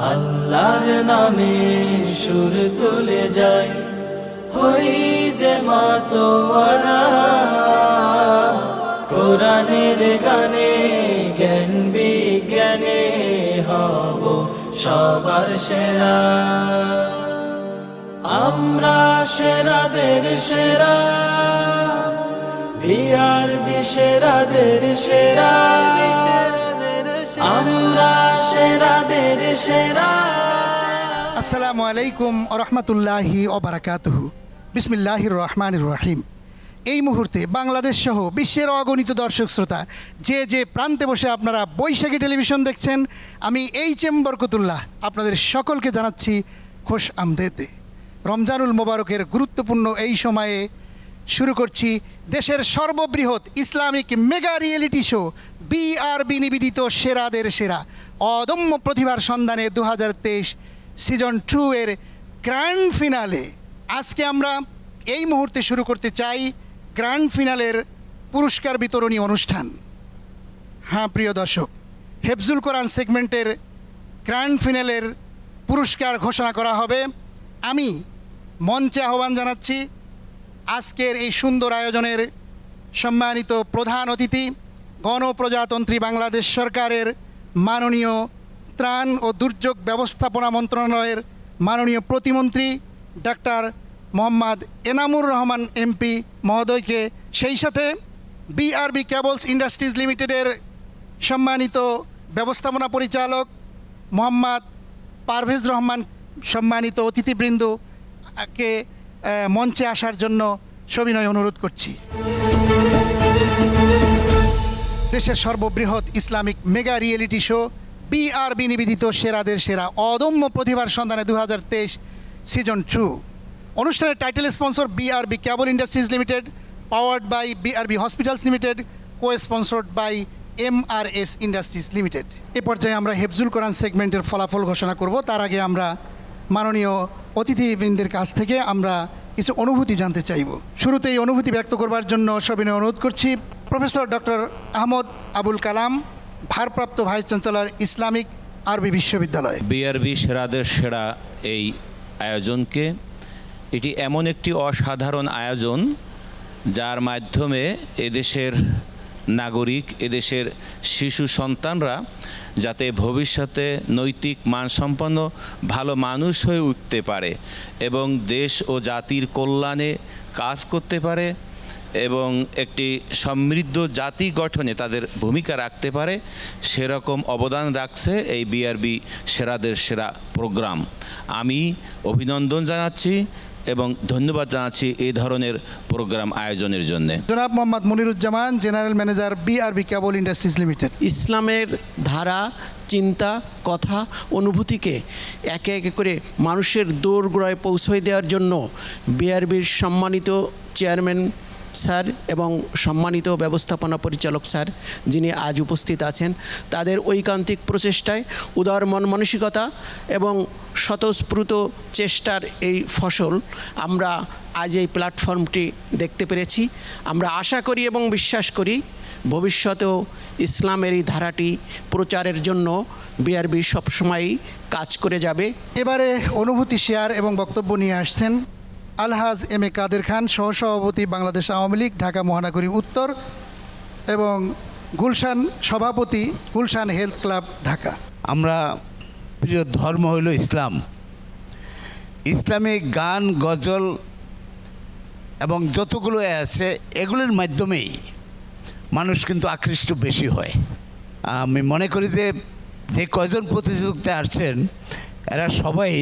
আল্লাহর নামে সুর তুলে যাই, হই যে মাতোয়ারা। কোরআনের গানে জ্ঞান বিজ্ঞানে হব সবার সেরা। আমরা সেরাদের সেরা, বিআরবি সেরাদের সেরা। আমরা সেরাদের সেরা। আসসালামু আলাইকুম ওয়া রাহমাতুল্লাহি ওয়া বারাকাতুহু। বিসমিল্লাহির রহমানির রহিম। এই মুহূর্তে বাংলাদেশ সহ বিশ্বের অগণিত দর্শক শ্রোতা যে যে প্রান্তে বসে আপনারা বৈশাখী টেলিভিশন দেখছেন, আমি এইচ.এম. বরকতুল্লাহ আপনাদের সকলকে জানাচ্ছি খুশ আমদেদ। রমজানুল মোবারকের গুরুত্বপূর্ণ এই সময়ে শুরু করছি দেশের সর্ববৃহৎ Islamic mega reality show BRB নিবেদিত সেরাদের সেরা। অদম্য প্রতিভার সন্ধানে 2023 সিজন 2 এর গ্র্যান্ড ফিনালে। আজকে আমরা এই মুহূর্তে শুরু করতে চাই গ্র্যান্ড ফিনালের পুরস্কার বিতরণী অনুষ্ঠান। হ্যাঁ প্রিয় দর্শক, হেফজুল কোরআন সেগমেন্টের গ্র্যান্ড ফিনালের পুরস্কার ঘোষণা করা হবে। আমি মঞ্চে আহ্বান জানাচ্ছি আজকের এই সুন্দর আয়োজনের সম্মানিত প্রধান অতিথি, গণপ্রজাতন্ত্রী বাংলাদেশ সরকারের মাননীয় ত্রাণ ও দুর্যোগ ব্যবস্থাপনা মন্ত্রণালয়ের মাননীয় প্রতিমন্ত্রী ডাক্তার মোহাম্মদ এনামুর রহমান এমপি মহোদয়কে, সেই সাথে বিআরবি কেবলস ইন্ডাস্ট্রিজ লিমিটেডের সম্মানিত ব্যবস্থাপনা পরিচালক মোহাম্মদ পারভেজ রহমান, সম্মানিত অতিথিবৃন্দকে মঞ্চে আসার জন্য সবিনয় অনুরোধ করছি। দেশের সর্ববৃহৎ Islamic mega reality show BRB নিবেদিত সেরাদের সেরা, অদম্য প্রতিভার সন্ধানে 2023 সিজন 2। অনুষ্ঠানের title sponsor BRB cable industries limited, powered by BRB hospitals limited, co sponsored by MRS industries limited. এ পর্যায়ে আমরা হেফজুল কোরআন সেগমেন্টের ফলাফল ঘোষণা করব। তার আগে আমরা মাননীয় অতিথিবৃন্দের কাছ থেকে আমরা কিছু অনুভূতি জানতে চাইব। শুরুতে এই অনুভূতি ব্যক্ত করবার জন্য সবিনয় অনুরোধ করছি প্রফেসর ডক্টর আহমদ আবুল কালাম, ভারপ্রাপ্ত ভাইস চ্যান্সেলর, ইসলামিক আরবি বিশ্ববিদ্যালয়। বিআরবি সেরাদের সেরা এই আয়োজনকে, এটি এমন একটি অসাধারণ আয়োজন যার মাধ্যমে এদেশের নাগরিক, এদেশের শিশু সন্তানরা যাতে ভবিষ্যতে নৈতিক মানসম্পন্ন ভালো মানুষ হয়ে উঠতে পারে এবং দেশ ও জাতির কল্যাণে কাজ করতে পারে এবং একটি সমৃদ্ধ জাতি গঠনে তাদের ভূমিকা রাখতে পারে, সেরকম অবদান রাখছে এই বিআরবি সেরাদের সেরা প্রোগ্রাম। আমি অভিনন্দন জানাচ্ছি এবং ধন্যবাদ জানাচ্ছি এই ধরনের প্রোগ্রাম আয়োজনের জন্য। জনাব Mohammad Moniruzzaman, general manager BRB cable industries limited. ইসলামের ধারা, চিন্তা, কথা, অনুভূতিকে একে একে করে মানুষের দোরগোড়ায় পৌঁছে দেওয়ার জন্য বিআরবির সম্মানিত চেয়ারম্যান স্যার এবং সম্মানিত ব্যবস্থাপনা পরিচালক স্যার যিনি আজ উপস্থিত আছেন, তাদের ঐকান্তিক প্রচেষ্টায়, উদার মন মানসিকতা এবং স্বতঃস্ফূর্ত চেষ্টার এই ফসল আমরা আজ এই প্ল্যাটফর্মটি দেখতে পেরেছি। আমরা আশা করি এবং বিশ্বাস করি ভবিষ্যতেও ইসলামের এই ধারাটি প্রচারের জন্য বিআরবি সবসময়ই কাজ করে যাবে। এবারে অনুভূতি শেয়ার এবং বক্তব্য নিয়ে আসছেন আলহাজ এম এ কাদের খান, সহসভাপতি বাংলাদেশ আওয়ামী লীগ ঢাকা মহানগরী উত্তর এবং গুলশান সভাপতি গুলশান হেলথ ক্লাব ঢাকা। আমরা প্রিয় ধর্ম হইল ইসলাম। ইসলামিক গান, গজল এবং যতগুলো আছে এগুলোর মাধ্যমেই মানুষ কিন্তু আকৃষ্ট বেশি হয়। আমি মনে করি যে কয়জন প্রতিযোগিতায় আসছেন এরা সবাই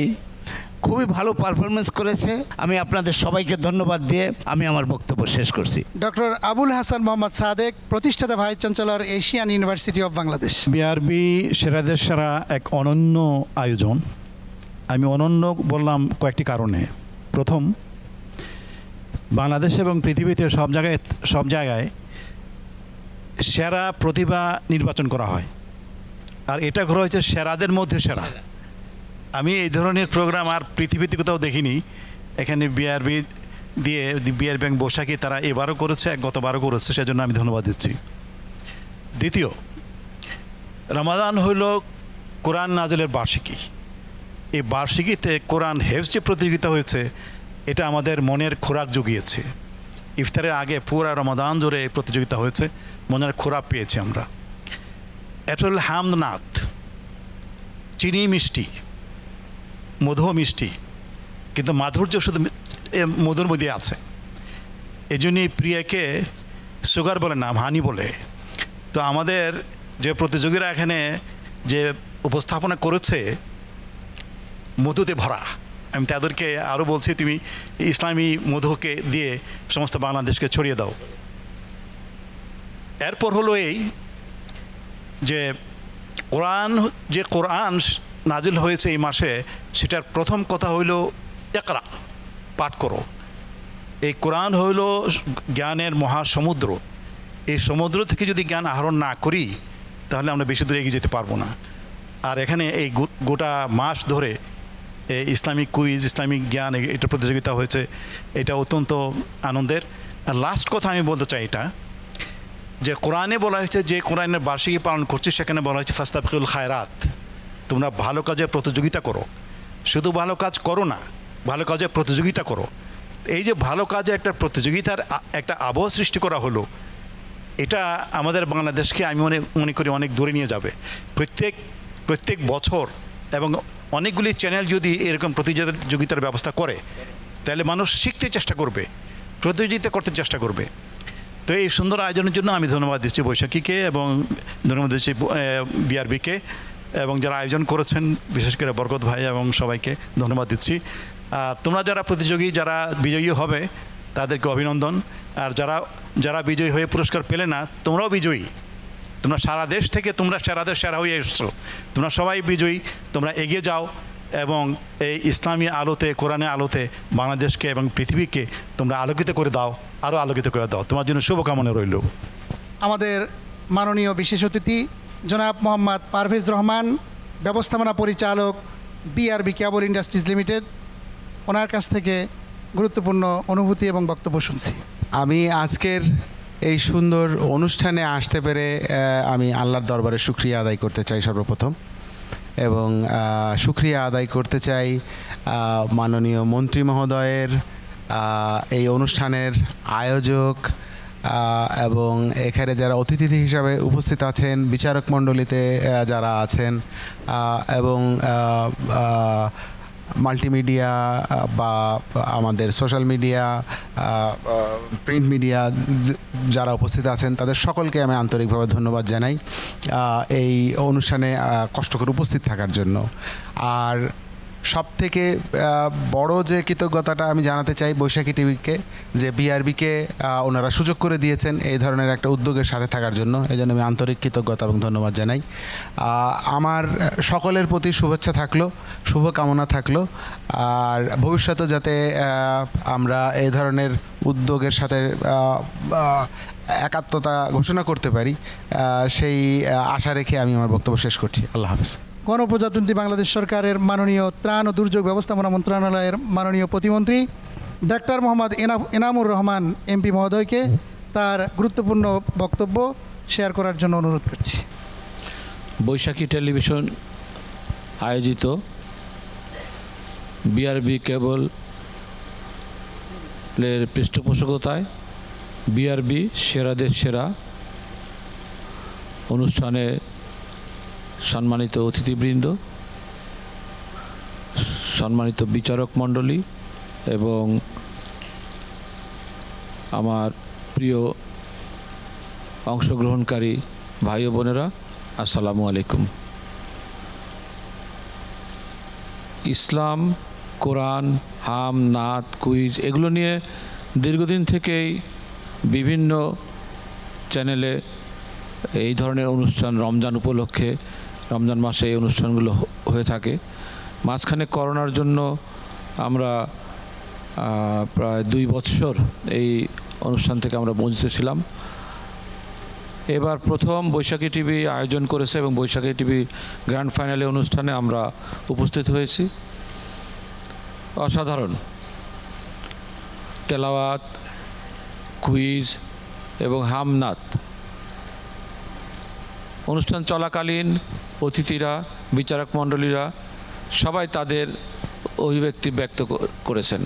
খুবই ভালো পারফরমেন্স করেছে। আমি আপনাদের সবাইকে ধন্যবাদ দিয়ে আমি আমার বক্তব্য শেষ করছি। ডক্টর আবুল হাসান মোহাম্মদ সাদেক, প্রতিষ্ঠাতা vice chancellor, Asian university of Bangladesh. BRB সেরাদের সেরা এক অনন্য আয়োজন। আমি অনন্য বললাম কয়েকটি কারণে। প্রথম, বাংলাদেশ এবং পৃথিবীতে সব জায়গায় সেরা প্রতিভা নির্বাচন করা হয়, আর এটা করা হয়েছে সেরাদের মধ্যে সেরা। আমি এই ধরনের প্রোগ্রাম আর পৃথিবীতে কোথাও দেখিনি। এখানে বিআরবি দিয়ে বিআরবি ব্যাংক বৈশাখী তারা এবারও করেছে, গতবারও করেছে, সেজন্য আমি ধন্যবাদ দিচ্ছি। দ্বিতীয়, রমাদান হইল কোরআন নাজিলের বার্ষিকী। এই বার্ষিকীতে কোরআন হেফজ যে প্রতিযোগিতা হয়েছে এটা আমাদের মনের খোরাক জুগিয়েছে। ইফতারের আগে পুরা রমাদান জুড়ে এই প্রতিযোগিতা হয়েছে, মনের খোরাক পেয়েছি আমরা। এটা হল হামনাথ, চিনি মিষ্টি, মধু মিষ্টি, কিন্তু মাধুর্য শুধু মধুর মধ্যে আছে। এই জন্যই প্রিয়াকে সুগার বলে না, হানি বলে। তো আমাদের যে প্রতিযোগীরা এখানে যে উপস্থাপনা করেছে মধুতে ভরা, আমি তাদেরকে আরও বলছি তুমি ইসলামী মধুকে দিয়ে সমস্ত বাংলাদেশকে ছড়িয়ে দাও। এরপর হলো এই যে কোরআন নাজিল হয়েছে এই মাসে, সেটার প্রথম কথা হইল ইকরা, পাঠ করো। এই কোরআন হইল জ্ঞানের মহাসমুদ্র। এই সমুদ্র থেকে যদি জ্ঞান আহরণ না করি তাহলে আমরা বেশি দূরে এগিয়ে যেতে পারবো না। আর এখানে এই গোটা মাস ধরে ইসলামিক কুইজ, ইসলামিক জ্ঞান, এটা প্রতিযোগিতা হয়েছে, এটা অত্যন্ত আনন্দের। আর লাস্ট কথা আমি বলতে চাই এটা, যে কোরআনে বলা হয়েছে যে কোরআনের বার্ষিকী পালন করছি সেখানে বলা হয়েছে ফাস্তাবিকুল খায়রাত, তোমরা ভালো কাজে প্রতিযোগিতা করো। শুধু ভালো কাজ করো না, ভালো কাজে প্রতিযোগিতা করো। এই যে ভালো কাজে একটা প্রতিযোগিতার একটা আবহ সৃষ্টি করা হলো, এটা আমাদের বাংলাদেশকে আমি মনে করি অনেক দূরে নিয়ে যাবে। প্রত্যেক বছর এবং অনেকগুলি চ্যানেল যদি এরকম প্রতিযোগিতার ব্যবস্থা করে তাহলে মানুষ শিখতে চেষ্টা করবে, প্রতিযোগিতা করতে চেষ্টা করবে। তো এই সুন্দর আয়োজনের জন্য আমি ধন্যবাদ দিচ্ছি বৈশাখীকে এবং ধন্যবাদ দিচ্ছি বিআরবিকে এবং যারা আয়োজন করেছেন, বিশেষ করে বরকত ভাই এবং সবাইকে ধন্যবাদ দিচ্ছি। আর তোমরা যারা প্রতিযোগী, যারা বিজয়ী হবে তাদেরকে অভিনন্দন। আর যারা বিজয়ী হয়ে পুরস্কার পেলে না, তোমরাও বিজয়ী। তোমরা সারা দেশ থেকে তোমরা সেরাদের সেরা হয়ে এসছো, তোমরা সবাই বিজয়ী। তোমরা এগিয়ে যাও এবং এই ইসলামী আলোতে, কোরআনের আলোতে বাংলাদেশকে এবং পৃথিবীকে তোমরা আলোকিত করে দাও, আরও আলোকিত করে দাও। তোমার জন্য শুভকামনা রইল। আমাদের মাননীয় বিশেষ অতিথি জনাব মোহাম্মদ পারভেজ রহমান, ব্যবস্থাপনা পরিচালক বিআরবি কেবল ইন্ডাস্ট্রিজ লিমিটেড, ওনার কাছ থেকে গুরুত্বপূর্ণ অনুভূতি এবং বক্তব্য শুনছি। আমি আজকের এই সুন্দর অনুষ্ঠানে আসতে পেরে আমি আল্লাহর দরবারে শুকরিয়া আদায় করতে চাই সর্বপ্রথম, এবং শুকরিয়া আদায় করতে চাই মাননীয় মন্ত্রী মহোদয়ের, এই অনুষ্ঠানের আয়োজক এবং এখানে যারা অতিথি হিসাবে উপস্থিত আছেন, বিচারক মণ্ডলীতে যারা আছেন এবং মাল্টিমিডিয়া বা আমাদের সোশ্যাল মিডিয়া, প্রিন্ট মিডিয়া যারা উপস্থিত আছেন তাদের সকলকে আমি আন্তরিকভাবে ধন্যবাদ জানাই এই অনুষ্ঠানে কষ্ট করে উপস্থিত থাকার জন্য। আর সবথেকে বড় যে কৃতজ্ঞতাটা আমি জানাতে চাই বৈশাখী টিভিকে, যে বিআরবিকে ওনারা সুযোগ করে দিয়েছেন এই ধরনের একটা উদ্যোগের সাথে থাকার জন্য। এই জন্য আমি আন্তরিক কৃতজ্ঞতা এবং ধন্যবাদ জানাই। আমার সকলের প্রতি শুভেচ্ছা থাকলো, শুভকামনা থাকলো, আর ভবিষ্যতে যাতে আমরা এই ধরনের উদ্যোগের সাথে একাত্মতা ঘোষণা করতে পারি সেই আশা রেখে আমি আমার বক্তব্য শেষ করছি। আল্লাহ হাফেজ। গণপ্রজাতন্ত্রী বাংলাদেশ সরকারের মাননীয় ত্রাণ ও দুর্যোগ ব্যবস্থাপনা মন্ত্রণালয়ের মাননীয় প্রতিমন্ত্রী ডাক্তার মোহাম্মদ এনামুর রহমান এমপি মহোদয়কে তার গুরুত্বপূর্ণ বক্তব্য শেয়ার করার জন্য অনুরোধ করছি। বৈশাখী টেলিভিশন আয়োজিত বিআরবি কেবলের পৃষ্ঠপোষকতায় বিআরবি সেরাদের সেরা অনুষ্ঠানে সম্মানিত অতিথিবৃন্দ, সম্মানিত বিচারক মণ্ডলী এবং আমার প্রিয় অংশগ্রহণকারী ভাই ও বোনেরা, আসসালামু আলাইকুম। ইসলাম, কোরআন, হাম, নাত, কুইজ এগুলো নিয়ে দীর্ঘদিন থেকেই বিভিন্ন চ্যানেলে এই ধরনের অনুষ্ঠান রমজান উপলক্ষে, রমজান মাসে এই অনুষ্ঠানগুলো হয়ে থাকে। মাঝখানে করোনার জন্য আমরা প্রায় 2 বছর এই অনুষ্ঠান থেকে আমরা বঞ্চিত ছিলাম। এবার প্রথম বৈশাখী টিভি আয়োজন করেছে এবং বৈশাখী টিভি গ্র্যান্ড ফাইনালে অনুষ্ঠানে আমরা উপস্থিত হয়েছি। অসাধারণ তেলাওয়াত, কুইজ এবং হামনাত অনুষ্ঠান চলাকালীন অতিথিরা, বিচারক মণ্ডলীরা সবাই তাদের অভিব্যক্তি ব্যক্ত করেছেন।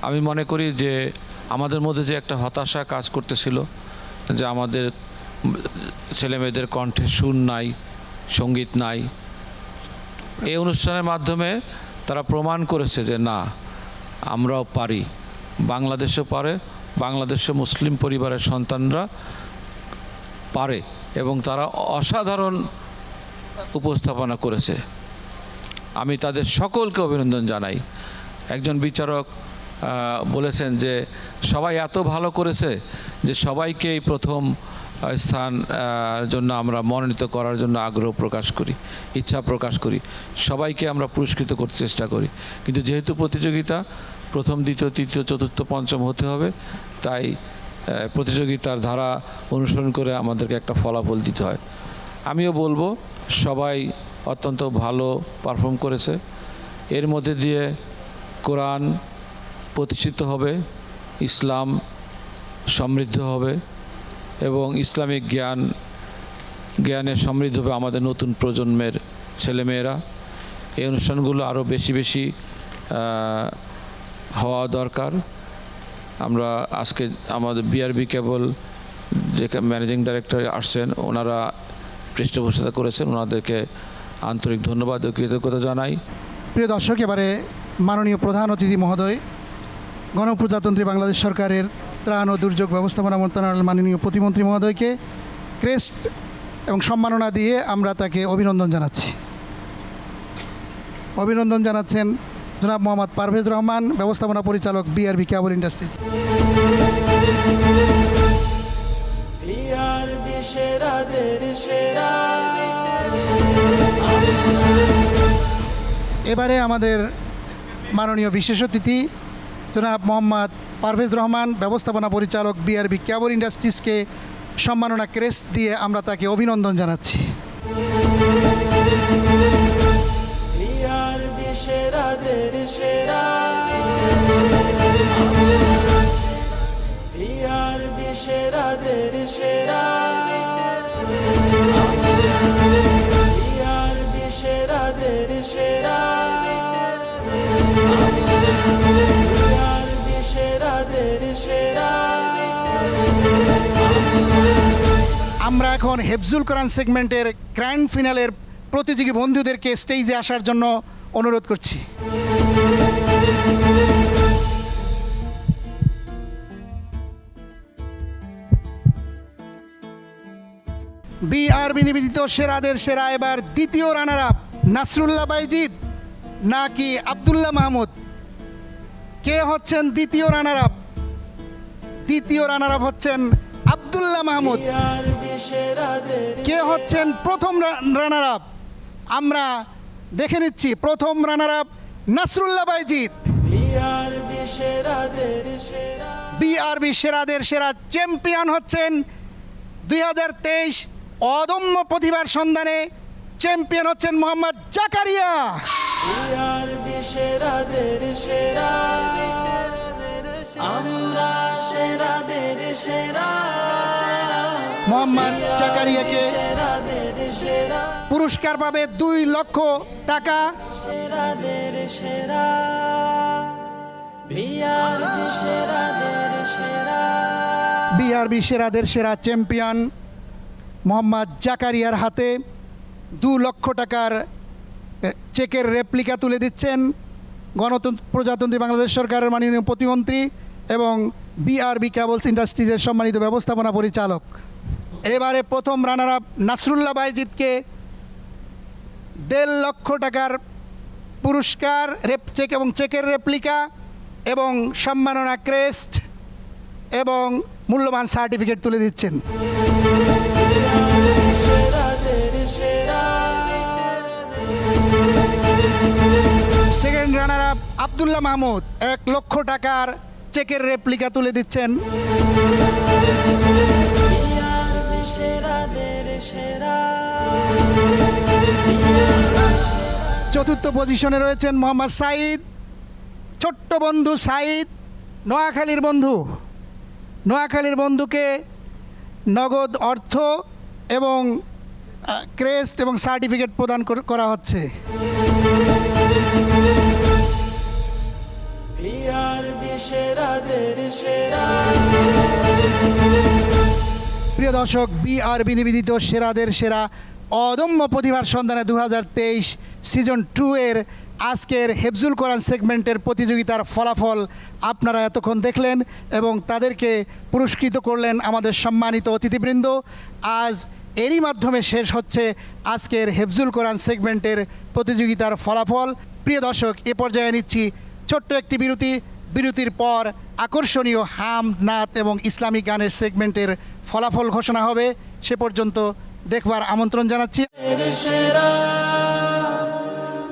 আমি মনে করি যে আমাদের মধ্যে যে একটা হতাশা কাজ করতেছিল, যে আমাদের ছেলেমেয়েদের কণ্ঠে সুর নাই, সঙ্গীত নাই, এই অনুষ্ঠানের মাধ্যমে তারা প্রমাণ করেছে যে না, আমরাও পারি, বাংলাদেশও পারে, বাংলাদেশে মুসলিম পরিবারের সন্তানরা পারে, এবং তারা অসাধারণ উপস্থাপনা করেছে। আমি তাদের সকলকে অভিনন্দন জানাই। একজন বিচারক বলেছেন যে সবাই এত ভালো করেছে যে সবাইকেই প্রথম স্থান জন্য আমরা মনোনীত করার জন্য আগ্রহ প্রকাশ করি, ইচ্ছা প্রকাশ করি, সবাইকে আমরা পুরস্কৃত করতে চেষ্টা করি। কিন্তু যেহেতু প্রতিযোগিতা প্রথম, দ্বিতীয়, তৃতীয়, চতুর্থ, পঞ্চম হতে হবে, তাই প্রতিযোগিতার ধারা অনুসরণ করে আমাদেরকে একটা ফলাফল দিতে হয়। আমিও বলবো সবাই অত্যন্ত ভালো পারফর্ম করেছে। এর মধ্যে দিয়ে কোরআন প্রতিষ্ঠিত হবে, ইসলাম সমৃদ্ধ হবে এবং ইসলামিক জ্ঞানে সমৃদ্ধ হবে আমাদের নতুন প্রজন্মের ছেলেমেয়েরা। এই অনুষ্ঠানগুলো আরও বেশি বেশি হওয়া দরকার। আমরা আজকে আমাদের বিআরবি কেবল যে ম্যানেজিং ডাইরেক্টর আসছেন, ওনারা পৃষ্ঠপোষকতা করেছেন, ওনাদেরকে আন্তরিক ধন্যবাদ ও কৃতজ্ঞতা জানাই। প্রিয় দর্শক, এবারে মাননীয় প্রধান অতিথি মহোদয়, গণপ্রজাতন্ত্রী বাংলাদেশ সরকারের ত্রাণ ও দুর্যোগ ব্যবস্থাপনা মন্ত্রণালয়ের মাননীয় প্রতিমন্ত্রী মহোদয়কে ক্রেস্ট এবং সম্মাননা দিয়ে আমরা তাকে অভিনন্দন জানাচ্ছি। অভিনন্দন জানাচ্ছেন জনাব মোহাম্মদ পারভেজ রহমান, ব্যবস্থাপনা পরিচালক, বিআরবি কেবল ইন্ডাস্ট্রিজ। বিআরবি সেরাদের সেরা। এবারে আমাদের মাননীয় বিশেষ অতিথি জনাব মোহাম্মদ পারভেজ রহমান, ব্যবস্থাপনা পরিচালক, বিআরবি কেবল ইন্ডাস্ট্রিজকে সম্মাননা ক্রেস্ট দিয়ে আমরা তাকে অভিনন্দন জানাচ্ছি। বিআরবি সেরাদের সেরা। বিআরবি সেরাদের সেরা। বিআরবি সেরাদের সেরা। বিআরবি সেরাদের সেরা। আমরা এখন হেফজুল কোরআন সেগমেন্টের গ্র্যান্ড ফিনালের প্রতিযোগী বন্ধুদেরকে স্টেজে আসার জন্য অনুরোধ করছি। বিআরবি নিবেদিত সেরাদের সেরা এবার দ্বিতীয় রানার আপ নাসরুল্লাহ বাইজিদ নাকি আব্দুল্লাহ মাহমুদ? কে হচ্ছেন দ্বিতীয় রানার আপ? দ্বিতীয় রানার আপ হচ্ছেন আব্দুল্লাহ মাহমুদ। বিআরবি সেরাদের কে হচ্ছেন প্রথম রানার আপ? আমরা দেখে নিচ্ছি। প্রথম runner up Nasrullah Bayzid. BRB সেরাদের সেরা। বিআরবি সেরাদের সেরা চ্যাম্পিয়ন হচ্ছেন 2023 অদম্য প্রতিভার সন্ধানে চ্যাম্পিয়ন হচ্ছেন মোহাম্মদ জাকারিয়া। বিআরবি সেরাদের সেরা। আমরা সেরাদের সেরা। মোহাম্মদ জাকারিয়াকে সেরাদের সেরা। পুরস্কার পাবে 2 লক্ষ টাকা। সেরাদের সেরা। বিআরবি সেরাদের সেরা। বিআরবি সেরাদের সেরা চ্যাম্পিয়ন মোহাম্মদ জাকারিয়ার হাতে 2 লক্ষ টাকার চেকের রেপ্লিকা তুলে দিচ্ছেন প্রজাতন্ত্রী বাংলাদেশ সরকারের মাননীয় প্রতিমন্ত্রী এবং বিআরবি কেবলস ইন্ডাস্ট্রিজের সম্মানিত ব্যবস্থাপনা পরিচালক। এবারে প্রথম রানার আপ নাসরুল্লাহ বাইজিদকে 1.5 লক্ষ টাকার পুরস্কার, চেক এবং চেকের রেপ্লিকা এবং সম্মাননা ক্রেস্ট এবং মূল্যবান সার্টিফিকেট তুলে দিচ্ছেন। সেরাদের সেরা। Second runner up Abdullah Mahmud 1 লক্ষ টাকার চেকের রেপ্লিকা তুলে দিচ্ছেন। বিআরবি সেরাদের সেরা। চতুর্থ পজিশনে রয়েছেন মোহাম্মদ সাইদ, ছোট্ট বন্ধু সাইদ, নোয়াখালীর বন্ধু। নোয়াখালীর বন্ধুকে নগদ অর্থ এবং ক্রেস্ট এবং সার্টিফিকেট প্রদান করা হচ্ছে। বিআরবি সেরাদের সেরা প্রিয় দর্শক, বিআরবি নিবেদিত সেরাদের সেরা অদম্য প্রতিভার সন্ধানে 2023 সিজন 2 এর আজকের হেফজুল কোরআন সেগমেন্টের প্রতিযোগিতার ফলাফল আপনারা এতক্ষণ দেখলেন এবং তাদেরকে পুরস্কৃত করলেন আমাদের সম্মানিত অতিথিবৃন্দ। আজ এরই মাধ্যমে শেষ হচ্ছে আজকের হেফজুল কোরআন সেগমেন্টের প্রতিযোগিতার ফলাফল। প্রিয় দর্শক, এ পর্যায়ে নিচ্ছি ছোট্ট একটি বিরতি। বিরতির পর আকর্ষণীয় হাম, নাত এবং ইসলামিক গানের সেগমেন্টের ফলাফল ঘোষণা হবে। সে পর্যন্ত দেখবার আমন্ত্রণ জানাচ্ছি। সেরা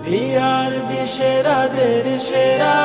বিআরবি সেরাদের সেরা।